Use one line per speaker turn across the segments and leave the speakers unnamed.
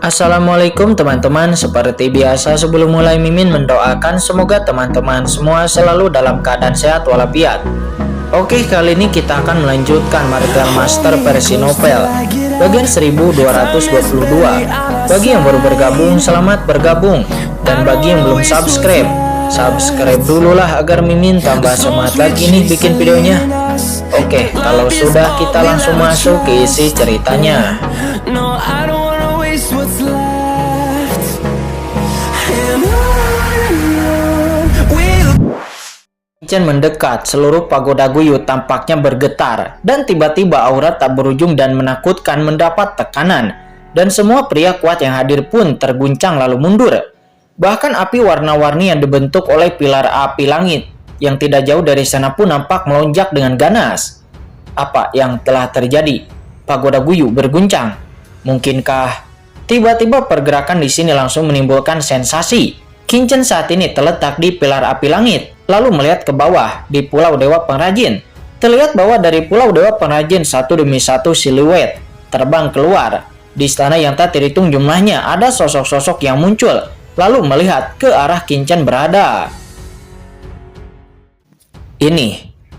Assalamualaikum teman-teman. Seperti biasa sebelum mulai Mimin mendoakan semoga teman-teman semua selalu dalam keadaan sehat walafiat. Oke, kali ini kita akan melanjutkan Martial Master versi novel bagian 1222. Bagi yang baru bergabung, selamat bergabung. Dan bagi yang belum subscribe dulu lah agar Mimin tambah semangat lagi nih bikin videonya. Oke, kalau sudah kita langsung masuk ke isi ceritanya. Kincen mendekat, seluruh pagoda Guyu tampaknya bergetar, dan tiba-tiba aura tak berujung dan menakutkan mendapat tekanan, dan semua pria kuat yang hadir pun terguncang lalu mundur. Bahkan api warna-warni yang dibentuk oleh pilar api langit yang tidak jauh dari sana pun nampak melonjak dengan ganas. Apa yang telah terjadi? Pagoda Guyu berguncang. Mungkinkah? Tiba-tiba pergerakan di sini langsung menimbulkan sensasi. Kincen saat ini terletak di pilar api langit, lalu melihat ke bawah di Pulau Dewa Pengrajin. Terlihat bahwa dari Pulau Dewa Pengrajin satu demi satu siluet terbang keluar. Di istana yang tak terhitung jumlahnya ada sosok-sosok yang muncul, lalu melihat ke arah Kincen berada. Ini,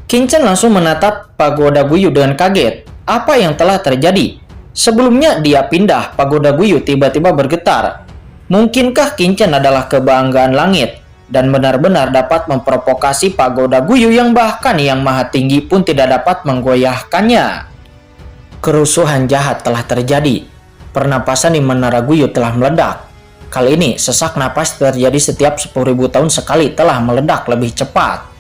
Kincen langsung menatap pagoda Guyu dengan kaget. Apa yang telah terjadi? Sebelumnya dia pindah, pagoda Guyu tiba-tiba bergetar. Mungkinkah Kincen adalah kebanggaan langit dan benar-benar dapat memprovokasi pagoda Guyu yang bahkan yang maha tinggi pun tidak dapat menggoyahkannya? Kerusuhan jahat telah terjadi. Pernapasan di Menara Guyu telah meledak. Kali ini sesak napas terjadi setiap 10.000 tahun sekali telah meledak lebih cepat.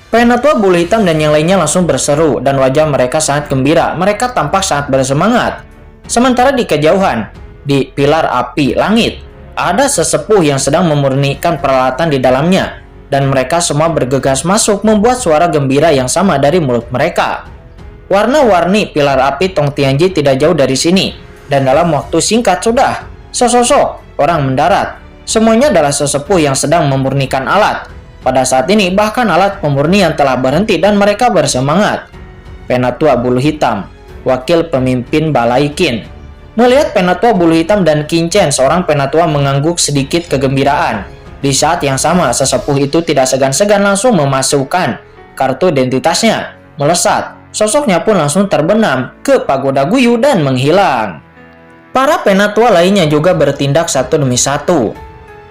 Penatua Bulu Hitam dan yang lainnya langsung berseru dan wajah mereka sangat gembira. Mereka tampak sangat bersemangat. Sementara di kejauhan, di pilar api langit, ada sesepuh yang sedang memurnikan peralatan di dalamnya, dan mereka semua bergegas masuk membuat suara gembira yang sama dari mulut mereka. Warna-warni pilar api Tong Tianji tidak jauh dari sini, dan dalam waktu singkat sudah sesosok orang mendarat. Semuanya adalah sesepuh yang sedang memurnikan alat. Pada saat ini bahkan alat pemurnian telah berhenti dan mereka bersemangat. Penatua Bulu Hitam, wakil pemimpin Balai Qin, melihat Penatua Bulu Hitam dan Kincen, seorang penatua mengangguk sedikit kegembiraan. Di saat yang sama, sesepuh itu tidak segan-segan langsung memasukkan kartu identitasnya. Melesat, sosoknya pun langsung terbenam ke pagoda Guyu dan menghilang. Para penatua lainnya juga bertindak satu demi satu.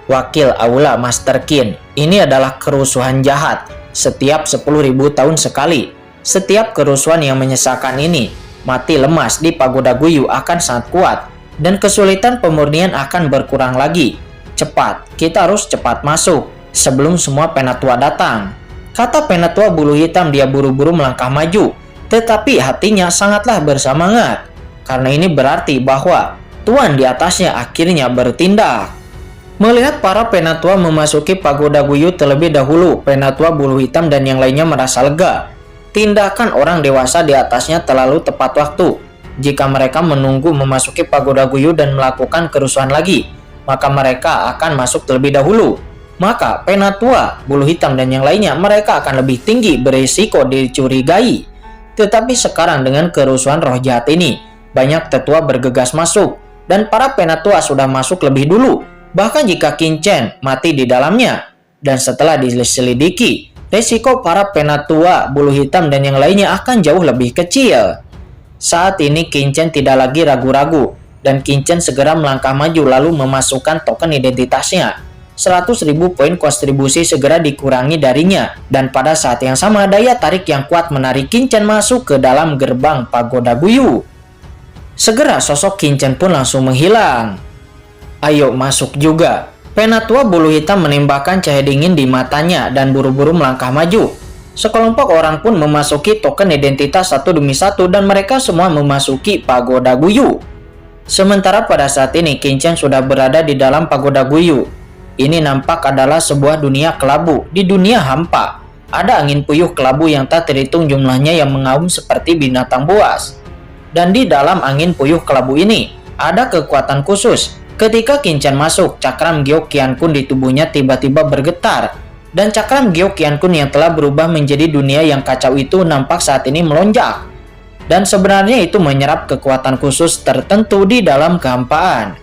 Wakil Aula Master Qin, ini adalah kerusuhan jahat. Setiap 10.000 tahun sekali. Setiap kerusuhan yang menyesakan ini, mati lemas di pagoda Guyu akan sangat kuat, dan kesulitan pemurnian akan berkurang lagi. Cepat, kita harus cepat masuk sebelum semua penatua datang, kata Penatua Bulu Hitam. Dia buru-buru melangkah maju, tetapi hatinya sangatlah bersemangat, karena ini berarti bahwa Tuan di atasnya akhirnya bertindak. Melihat para penatua memasuki pagoda Guyu terlebih dahulu, Penatua Bulu Hitam dan yang lainnya merasa lega. Tindakan orang dewasa di atasnya terlalu tepat waktu. Jika mereka menunggu memasuki pagoda Guyu dan melakukan kerusuhan lagi, maka mereka akan masuk terlebih dahulu. Maka Penatua Bulu Hitam dan yang lainnya mereka akan lebih tinggi berisiko dicurigai. Tetapi sekarang dengan kerusuhan roh jahat ini, banyak tetua bergegas masuk dan para penatua sudah masuk lebih dulu. Bahkan jika Kincen mati di dalamnya, dan setelah diselidiki, resiko para penatua Bulu Hitam dan yang lainnya akan jauh lebih kecil. Saat ini Kincen tidak lagi ragu-ragu, dan Kincen segera melangkah maju lalu memasukkan token identitasnya. 100.000 poin kontribusi segera dikurangi darinya, dan pada saat yang sama daya tarik yang kuat menarik Kincen masuk ke dalam gerbang pagoda Guyu. Segera sosok Kincen pun langsung menghilang. Ayo masuk juga. Penatua Bulu Hitam menembakkan cahaya dingin di matanya dan buru-buru melangkah maju. Sekelompok orang pun memasuki token identitas satu demi satu dan mereka semua memasuki pagoda Guyu. Sementara pada saat ini Kincen sudah berada di dalam pagoda Guyu. Ini nampak adalah sebuah dunia kelabu. Di dunia hampa, ada angin puyuh kelabu yang tak terhitung jumlahnya yang mengaum seperti binatang buas. Dan di dalam angin puyuh kelabu ini ada kekuatan khusus. Ketika Kincen masuk, cakram Gyo Qian Kun di tubuhnya tiba-tiba bergetar, dan cakram Gyo Qian Kun yang telah berubah menjadi dunia yang kacau itu nampak saat ini melonjak. dan sebenarnya itu menyerap kekuatan khusus tertentu di dalam kehampaan.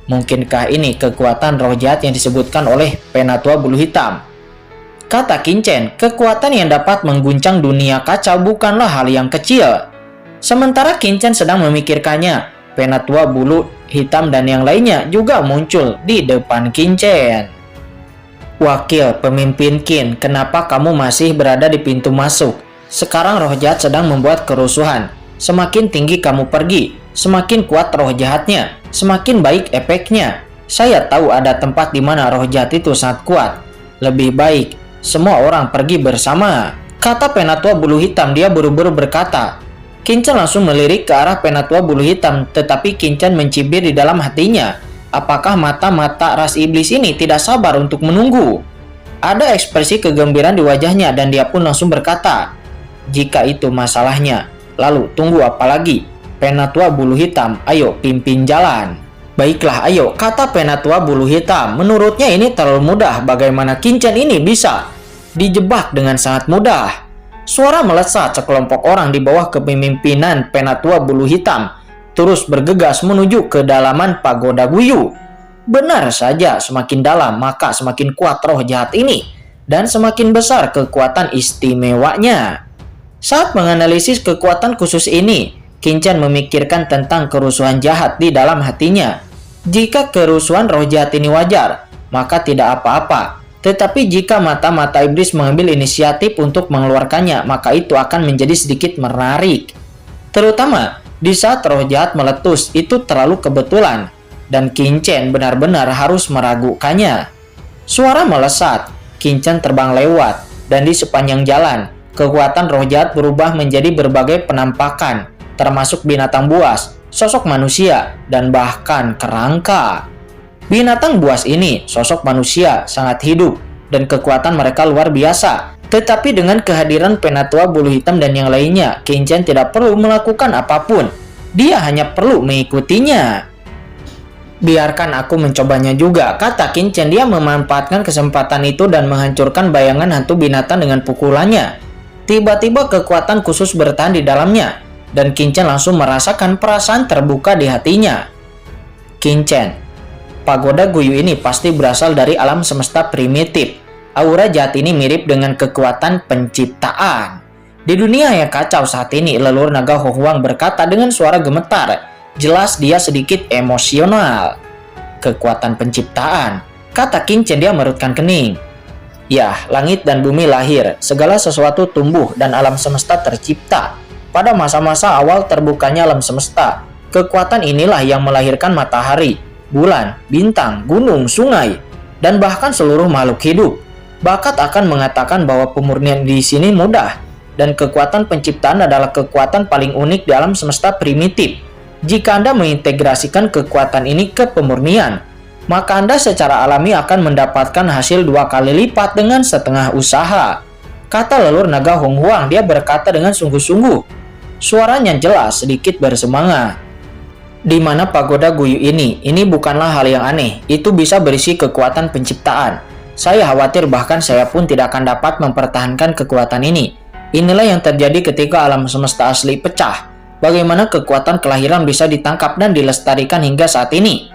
Mungkinkah ini kekuatan roh jahat yang disebutkan oleh Penatua Bulu Hitam? Kata Qin-Chen, kekuatan yang dapat mengguncang dunia kacau bukanlah hal yang kecil. Sementara Qin-Chen sedang memikirkannya, Penatua Bulu Hitam dan yang lainnya juga muncul di depan Qin-Chen. Wakil pemimpin Qin, kenapa kamu masih berada di pintu masuk? Sekarang roh jahat sedang membuat kerusuhan. Semakin tinggi kamu pergi, semakin kuat roh jahatnya, semakin baik efeknya. Saya tahu ada tempat di mana roh jahat itu sangat kuat. Lebih baik semua orang pergi bersama, kata Penatua Bulu Hitam. Dia buru-buru berkata. Qin-Chen langsung melirik ke arah Penatua Bulu Hitam, tetapi Qin-Chen mencibir di dalam hatinya. Apakah mata-mata ras iblis ini tidak sabar untuk menunggu? Ada ekspresi kegembiraan di wajahnya dan dia pun langsung berkata, jika itu masalahnya, lalu tunggu apa lagi? Penatua Bulu Hitam, ayo pimpin jalan. Baiklah, ayo, kata Penatua Bulu Hitam. Menurutnya ini terlalu mudah. Bagaimana Qin-Chen ini bisa dijebak dengan sangat mudah? Suara melesat, sekelompok orang di bawah kepemimpinan Penatua Bulu Hitam terus bergegas menuju ke dalaman Pagoda Guyu. Benar saja, semakin dalam maka semakin kuat roh jahat ini dan semakin besar kekuatan istimewanya. Saat menganalisis kekuatan khusus ini, Qin-Chen memikirkan tentang kerusuhan jahat di dalam hatinya. Jika kerusuhan roh jahat ini wajar, maka tidak apa-apa. Tetapi jika mata-mata iblis mengambil inisiatif untuk mengeluarkannya, maka itu akan menjadi sedikit menarik. Terutama di saat roh jahat meletus, itu terlalu kebetulan. Dan Qin-Chen benar-benar harus meragukannya. Suara melesat, Qin-Chen terbang lewat, dan di sepanjang jalan, kekuatan roh jahat berubah menjadi berbagai penampakan, termasuk binatang buas, sosok manusia, dan bahkan kerangka. Binatang buas ini, sosok manusia, sangat hidup, dan kekuatan mereka luar biasa. Tetapi dengan kehadiran Penatua Bulu Hitam dan yang lainnya, Qin-Chen tidak perlu melakukan apapun. Dia hanya perlu mengikutinya. Biarkan aku mencobanya juga, kata Qin-Chen. Dia memanfaatkan kesempatan itu dan menghancurkan bayangan hantu binatang dengan pukulannya. Tiba-tiba kekuatan khusus bertahan di dalamnya, dan Qin-Chen langsung merasakan perasaan terbuka di hatinya. Qin-Chen, Pagoda Guyu ini pasti berasal dari alam semesta primitif. Aura jahat ini mirip dengan kekuatan penciptaan. Di dunia yang kacau saat ini, leluhur naga Ho Huang berkata dengan suara gemetar. Jelas dia sedikit emosional. Kekuatan penciptaan, kata Qin-Chen. Dia merutkan kening. Ya, langit dan bumi lahir, segala sesuatu tumbuh dan alam semesta tercipta. Pada masa-masa awal terbukanya alam semesta, kekuatan inilah yang melahirkan matahari, bulan, bintang, gunung, sungai, dan bahkan seluruh makhluk hidup. Bakat akan mengatakan bahwa pemurnian di sini mudah, dan kekuatan penciptaan adalah kekuatan paling unik di alam semesta primitif. Jika Anda mengintegrasikan kekuatan ini ke pemurnian, maka Anda secara alami akan mendapatkan hasil 2 kali lipat dengan setengah usaha, kata leluhur naga Hong Huang. Dia berkata dengan sungguh-sungguh. Suaranya jelas, sedikit bersemangat. Di mana Pagoda Guyu ini bukanlah hal yang aneh. Itu bisa berisi kekuatan penciptaan. Saya khawatir bahkan saya pun tidak akan dapat mempertahankan kekuatan ini. Inilah yang terjadi ketika alam semesta asli pecah. Bagaimana kekuatan kelahiran bisa ditangkap dan dilestarikan hingga saat ini?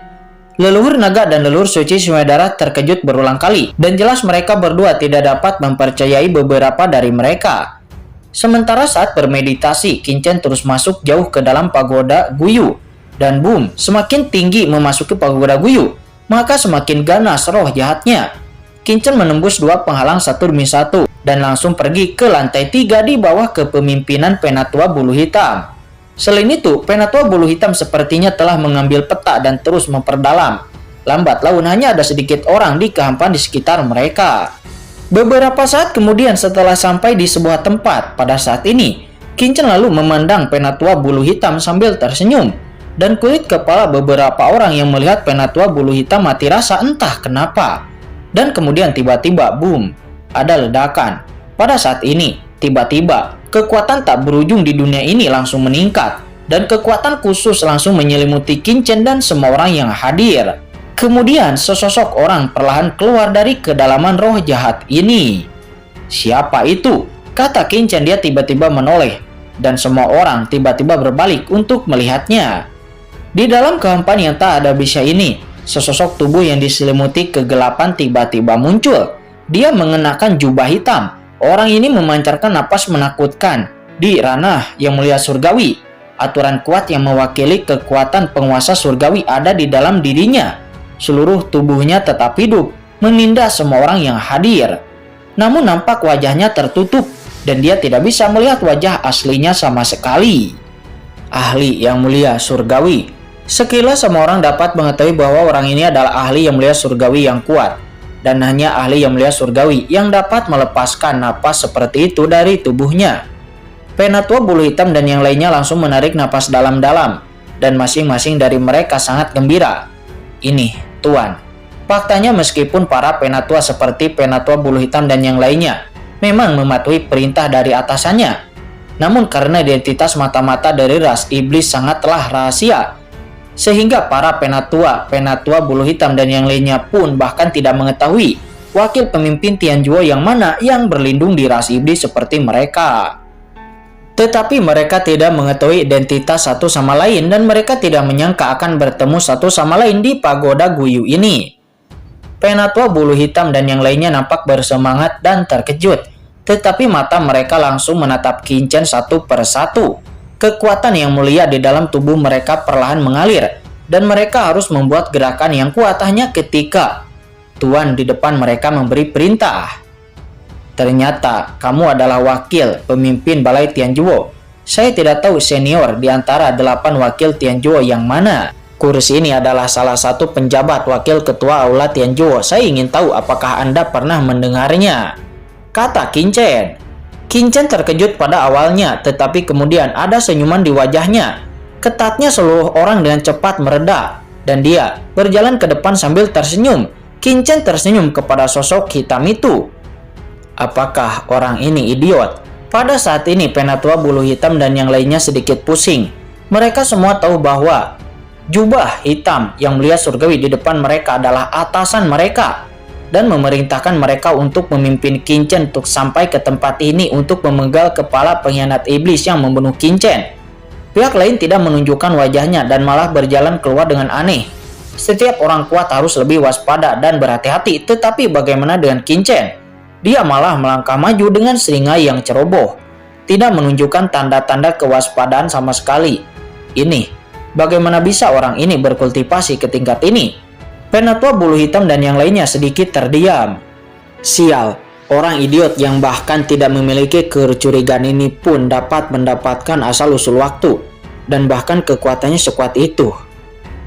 Leluhur naga dan leluhur suci Sumedara terkejut berulang kali, dan jelas mereka berdua tidak dapat mempercayai beberapa dari mereka. Sementara saat bermeditasi, Qin-Chen terus masuk jauh ke dalam Pagoda Guyu. Dan boom, semakin tinggi memasuki Pagoda Guyu, maka semakin ganas roh jahatnya. Qin-Chen menembus 2 penghalang satu demi satu, dan langsung pergi ke lantai 3 di bawah kepemimpinan Penatua Bulu Hitam. Selain itu, Penatua Bulu Hitam sepertinya telah mengambil peta dan terus memperdalam. Lambat laun hanya ada sedikit orang di kehampaan di sekitar mereka. Beberapa saat kemudian setelah sampai di sebuah tempat, pada saat ini, Qin-Chen lalu memandang Penatua Bulu Hitam sambil tersenyum. Dan kulit kepala beberapa orang yang melihat Penatua Bulu Hitam mati rasa entah kenapa. Dan kemudian tiba-tiba, boom, ada ledakan. Pada saat ini, tiba-tiba, kekuatan tak berujung di dunia ini langsung meningkat, dan kekuatan khusus langsung menyelimuti Qin-Chen dan semua orang yang hadir. Kemudian sesosok orang perlahan keluar dari kedalaman roh jahat ini. Siapa itu? Kata Qin-Chen. Dia tiba-tiba menoleh. dan semua orang tiba-tiba berbalik untuk melihatnya. Di dalam kehampaan yang tak ada habisnya ini, sesosok tubuh yang diselimuti kegelapan tiba-tiba muncul. Dia mengenakan jubah hitam. Orang ini memancarkan napas menakutkan di ranah yang mulia surgawi. Aturan kuat yang mewakili kekuatan penguasa surgawi ada di dalam dirinya. Seluruh tubuhnya tetap hidup, menindas semua orang yang hadir. Namun nampak wajahnya tertutup dan dia tidak bisa melihat wajah aslinya sama sekali. Ahli yang mulia surgawi. Sekilas semua orang dapat mengetahui bahwa orang ini adalah ahli yang mulia surgawi yang kuat. Dan hanya ahli yang mulia surgawi yang dapat melepaskan napas seperti itu dari tubuhnya. Penatua bulu hitam dan yang lainnya langsung menarik napas dalam-dalam. Dan masing-masing dari mereka sangat gembira. Ini, Tuan. Faktanya meskipun para penatua seperti penatua bulu hitam dan yang lainnya memang mematuhi perintah dari atasannya. Namun karena identitas mata-mata dari ras iblis sangatlah rahasia, sehingga para penatua bulu hitam dan yang lainnya pun bahkan tidak mengetahui wakil pemimpin Tianjuo yang mana yang berlindung di ras iblis seperti mereka. Tetapi mereka tidak mengetahui identitas satu sama lain dan mereka tidak menyangka akan bertemu satu sama lain di pagoda Guyu ini. Penatua bulu hitam dan yang lainnya nampak bersemangat dan terkejut, tetapi mata mereka langsung menatap Qin Chen satu persatu. Kekuatan yang mulia di dalam tubuh mereka perlahan mengalir, dan mereka harus membuat gerakan yang kuat hanya ketika Tuan di depan mereka memberi perintah. Ternyata kamu adalah wakil pemimpin Balai Tianjuo. Saya tidak tahu senior di antara 8 wakil Tianjuo yang mana. Kursi ini adalah salah satu penjabat wakil ketua Aula Tianjuo. Saya ingin tahu apakah Anda pernah mendengarnya, kata Qin Chen. Qin Chen terkejut pada awalnya, tetapi kemudian ada senyuman di wajahnya. Ketatnya seluruh orang dengan cepat mereda, dan dia berjalan ke depan sambil tersenyum. Qin Chen tersenyum kepada sosok hitam itu. Apakah orang ini idiot? Pada saat ini penatua bulu hitam dan yang lainnya sedikit pusing. Mereka semua tahu bahwa jubah hitam yang mulia surgawi di depan mereka adalah atasan mereka dan memerintahkan mereka untuk memimpin Qin Chen untuk sampai ke tempat ini untuk memenggal kepala pengkhianat iblis yang membunuh Qin Chen. Pihak lain tidak menunjukkan wajahnya dan malah berjalan keluar dengan aneh. Setiap orang kuat harus lebih waspada dan berhati-hati, tetapi bagaimana dengan Qin Chen? Dia malah melangkah maju dengan seringai yang ceroboh, tidak menunjukkan tanda-tanda kewaspadaan sama sekali. Ini, bagaimana bisa orang ini berkultivasi ke tingkat ini? Penatua bulu hitam dan yang lainnya sedikit terdiam. Sial, orang idiot yang bahkan tidak memiliki kecurigaan ini pun dapat mendapatkan asal-usul waktu, dan bahkan kekuatannya sekuat itu.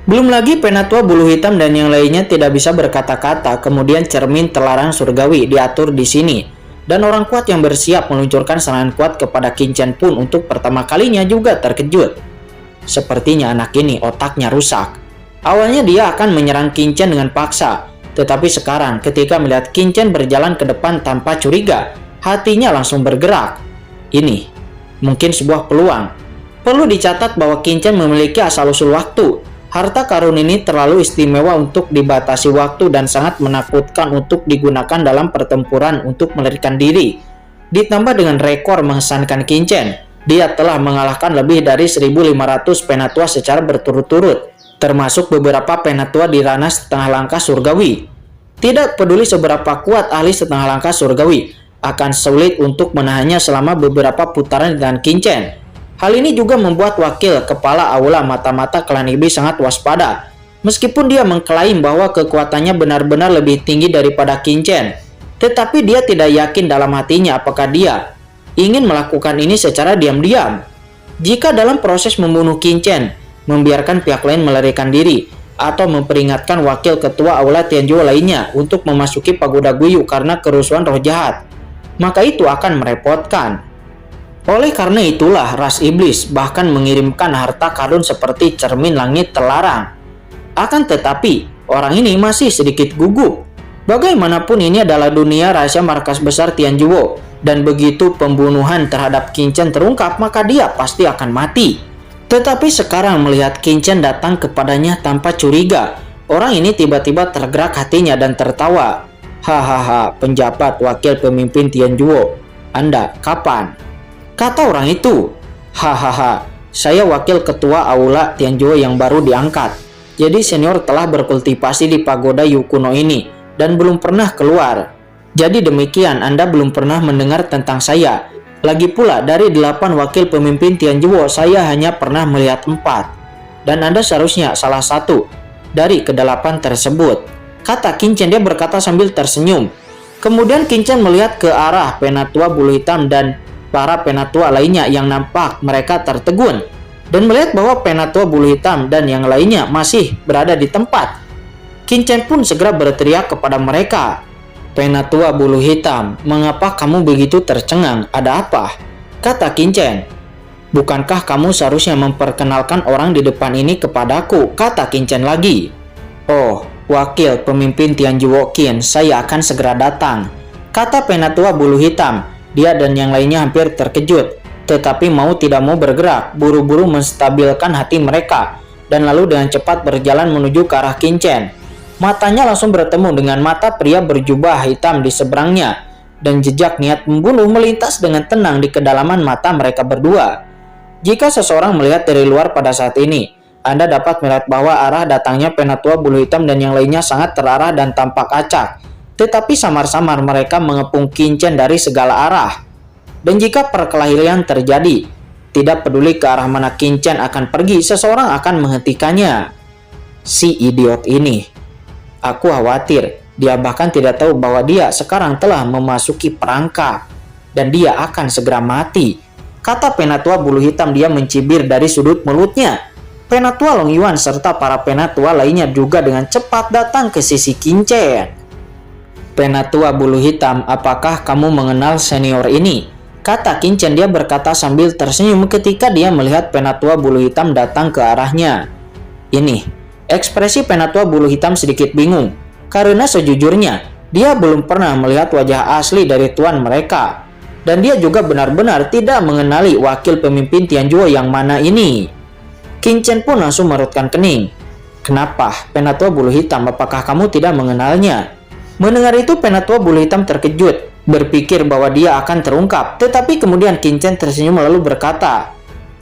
Belum lagi penatua bulu hitam dan yang lainnya tidak bisa berkata-kata, kemudian cermin terlarang surgawi diatur di sini. Dan orang kuat yang bersiap meluncurkan serangan kuat kepada Qin Chen pun untuk pertama kalinya juga terkejut. Sepertinya anak ini otaknya rusak. Awalnya dia akan menyerang Qin Chen dengan paksa, tetapi sekarang ketika melihat Qin Chen berjalan ke depan tanpa curiga, hatinya langsung bergerak. Ini mungkin sebuah peluang. Perlu dicatat bahwa Qin Chen memiliki asal-usul waktu. Harta karun ini terlalu istimewa untuk dibatasi waktu dan sangat menakutkan untuk digunakan dalam pertempuran untuk melarikan diri. Ditambah dengan rekor mengesankan Qin Chen, dia telah mengalahkan lebih dari 1.500 penatua secara berturut-turut, termasuk beberapa penatua di ranah setengah langkah surgawi. Tidak peduli seberapa kuat ahli setengah langkah surgawi, akan sulit untuk menahannya selama beberapa putaran dengan Qin Chen. Hal ini juga membuat wakil kepala aula mata-mata klan iblis sangat waspada. Meskipun dia mengklaim bahwa kekuatannya benar-benar lebih tinggi daripada Qin Chen, tetapi dia tidak yakin dalam hatinya apakah dia ingin melakukan ini secara diam-diam. Jika dalam proses membunuh Qin Chen, membiarkan pihak lain melarikan diri, atau memperingatkan wakil ketua aula Tianjuo lainnya untuk memasuki pagoda Guyu karena kerusuhan roh jahat, maka itu akan merepotkan. Oleh karena itulah ras iblis bahkan mengirimkan harta karun seperti cermin langit terlarang. Akan tetapi orang ini masih sedikit gugup. Bagaimanapun ini adalah dunia rahasia markas besar Tianjuo, dan begitu pembunuhan terhadap Qin Chen terungkap maka dia pasti akan mati. Tetapi sekarang melihat Qin Chen datang kepadanya tanpa curiga, orang ini tiba-tiba tergerak hatinya dan tertawa. Hahaha, penjabat wakil pemimpin Tianjuo, Anda kapan? Kata orang itu. Hahaha, saya wakil ketua Aula Tianjuo yang baru diangkat. Jadi senior telah berkultivasi di pagoda Yukuno ini dan belum pernah keluar. Jadi demikian, Anda belum pernah mendengar tentang saya. Lagi pula dari 8 wakil pemimpin Tianjuo, saya hanya pernah melihat 4. Dan Anda seharusnya salah satu dari ke-8 tersebut, kata Qin Chen. Dia berkata sambil tersenyum. Kemudian Qin Chen melihat ke arah penatua bulu hitam dan para penatua lainnya yang nampak mereka tertegun, dan melihat bahwa penatua bulu hitam dan yang lainnya masih berada di tempat. Qin Chen pun segera berteriak kepada mereka, "Penatua bulu hitam, mengapa kamu begitu tercengang? Ada apa?" Kata Qin Chen. "Bukankah kamu seharusnya memperkenalkan orang di depan ini kepadaku?" Kata Qin Chen lagi. "Oh, wakil pemimpin Tianjuo Qin, saya akan segera datang," kata penatua bulu hitam. Dia dan yang lainnya hampir terkejut, tetapi mau tidak mau bergerak, buru-buru menstabilkan hati mereka, dan lalu dengan cepat berjalan menuju ke arah Qin Chen. Matanya langsung bertemu dengan mata pria berjubah hitam di seberangnya, dan jejak niat membunuh melintas dengan tenang di kedalaman mata mereka berdua. Jika seseorang melihat dari luar pada saat ini, Anda dapat melihat bahwa arah datangnya penatua bulu hitam dan yang lainnya sangat terarah dan tampak acak. Tetapi samar-samar mereka mengepung Qin Chen dari segala arah. Dan jika perkelahian terjadi, tidak peduli ke arah mana Qin Chen akan pergi, seseorang akan menghentikannya. Si idiot ini. Aku khawatir, dia bahkan tidak tahu bahwa dia sekarang telah memasuki perangkap. Dan dia akan segera mati, kata penatua bulu hitam. Dia mencibir dari sudut mulutnya. Penatua Long Yuan serta para penatua lainnya juga dengan cepat datang ke sisi Qin Chen. "Penatua bulu hitam, apakah kamu mengenal senior ini?" kata Qin Chen. Dia berkata sambil tersenyum ketika dia melihat penatua bulu hitam datang ke arahnya. Ini, ekspresi penatua bulu hitam sedikit bingung, karena sejujurnya dia belum pernah melihat wajah asli dari tuan mereka. Dan dia juga benar-benar tidak mengenali wakil pemimpin Tianjuo yang mana ini. Qin Chen pun langsung merutkan kening. "Kenapa, penatua bulu hitam, apakah kamu tidak mengenalnya?" Mendengar itu, penatua bulu hitam terkejut, berpikir bahwa dia akan terungkap. Tetapi kemudian Qin Chen tersenyum lalu berkata,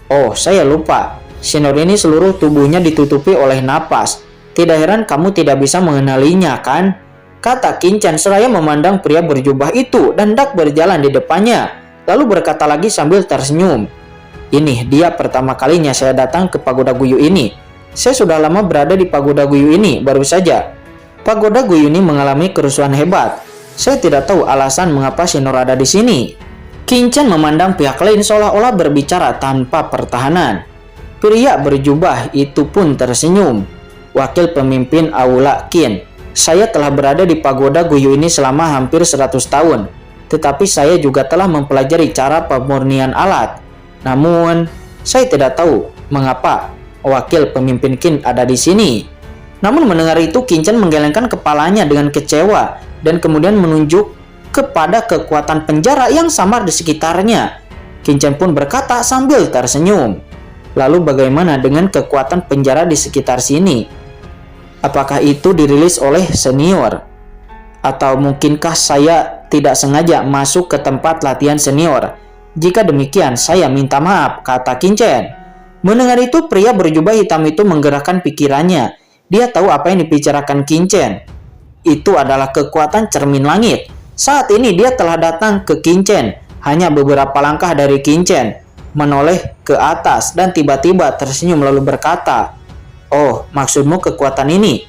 "Oh, saya lupa. Senior ini seluruh tubuhnya ditutupi oleh napas. Tidak heran kamu tidak bisa mengenalinya, kan?" kata Qin Chen seraya memandang pria berjubah itu dan hendak berjalan di depannya. Lalu berkata lagi sambil tersenyum, "Ini dia pertama kalinya saya datang ke Pagoda Guyu ini. Saya sudah lama berada di Pagoda Guyu ini, baru saja Pagoda Guyu ini mengalami kerusuhan hebat. Saya tidak tahu alasan mengapa senior ada di sini." Qin Chen memandang pihak lain seolah-olah berbicara tanpa pertahanan. Pria berjubah itu pun tersenyum. "Wakil pemimpin Aula Qin, saya telah berada di Pagoda Guyu ini selama hampir 100 tahun. Tetapi saya juga telah mempelajari cara pemurnian alat. Namun, saya tidak tahu mengapa wakil pemimpin Qin ada di sini." Namun mendengar itu, Qin Chen menggelengkan kepalanya dengan kecewa dan kemudian menunjuk kepada kekuatan penjara yang samar di sekitarnya. Qin Chen pun berkata sambil tersenyum, "Lalu bagaimana dengan kekuatan penjara di sekitar sini? Apakah itu dirilis oleh senior? Atau mungkinkah saya tidak sengaja masuk ke tempat latihan senior? Jika demikian, saya minta maaf," kata Qin Chen. Mendengar itu, pria berjubah hitam itu menggerakkan pikirannya. Dia tahu apa yang dibicarakan Qin Chen. Itu adalah kekuatan cermin langit. Saat ini dia telah datang ke Qin Chen, hanya beberapa langkah dari Qin Chen, menoleh ke atas dan tiba-tiba tersenyum lalu berkata, "Oh, maksudmu kekuatan ini?"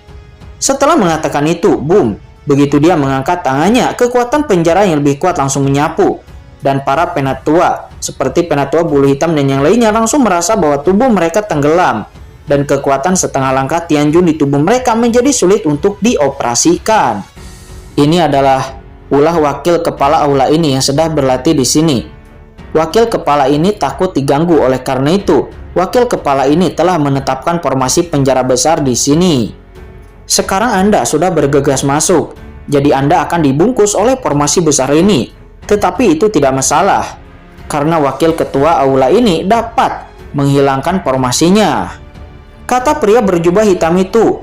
Setelah mengatakan itu, boom, begitu dia mengangkat tangannya, kekuatan penjara yang lebih kuat langsung menyapu. Dan para penatua, seperti penatua bulu hitam dan yang lainnya, langsung merasa bahwa tubuh mereka tenggelam. Dan kekuatan setengah langkah Tianjun di tubuh mereka menjadi sulit untuk dioperasikan. Ini adalah ulah wakil kepala aula ini yang sedang berlatih di sini. Wakil kepala ini takut diganggu, oleh karena itu, wakil kepala ini telah menetapkan formasi penjara besar di sini. Sekarang Anda sudah bergegas masuk, jadi Anda akan dibungkus oleh formasi besar ini. Tetapi itu tidak masalah, karena wakil ketua aula ini dapat menghilangkan formasinya, kata pria berjubah hitam itu.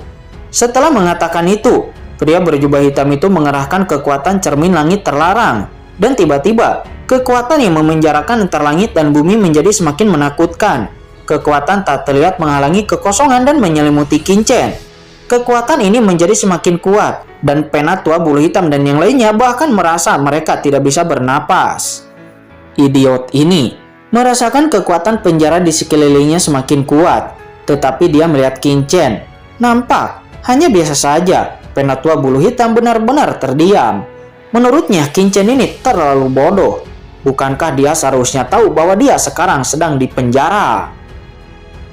Setelah mengatakan itu, pria berjubah hitam itu mengerahkan kekuatan cermin langit terlarang. Dan tiba-tiba, Kekuatan yang memenjarakan antara langit dan bumi menjadi semakin menakutkan. Kekuatan tak terlihat menghalangi kekosongan dan menyelimuti Qin-Chen. Kekuatan ini menjadi semakin kuat, dan Penatua Bulu Hitam dan yang lainnya bahkan merasa mereka tidak bisa bernapas. Idiot ini merasakan kekuatan penjara di sekelilingnya semakin kuat, tetapi dia melihat Qin-Chen. Nampak hanya biasa saja. Penatua Bulu Hitam benar-benar terdiam. Menurutnya Qin-Chen ini terlalu bodoh. Bukankah dia seharusnya tahu bahwa dia sekarang sedang di penjara?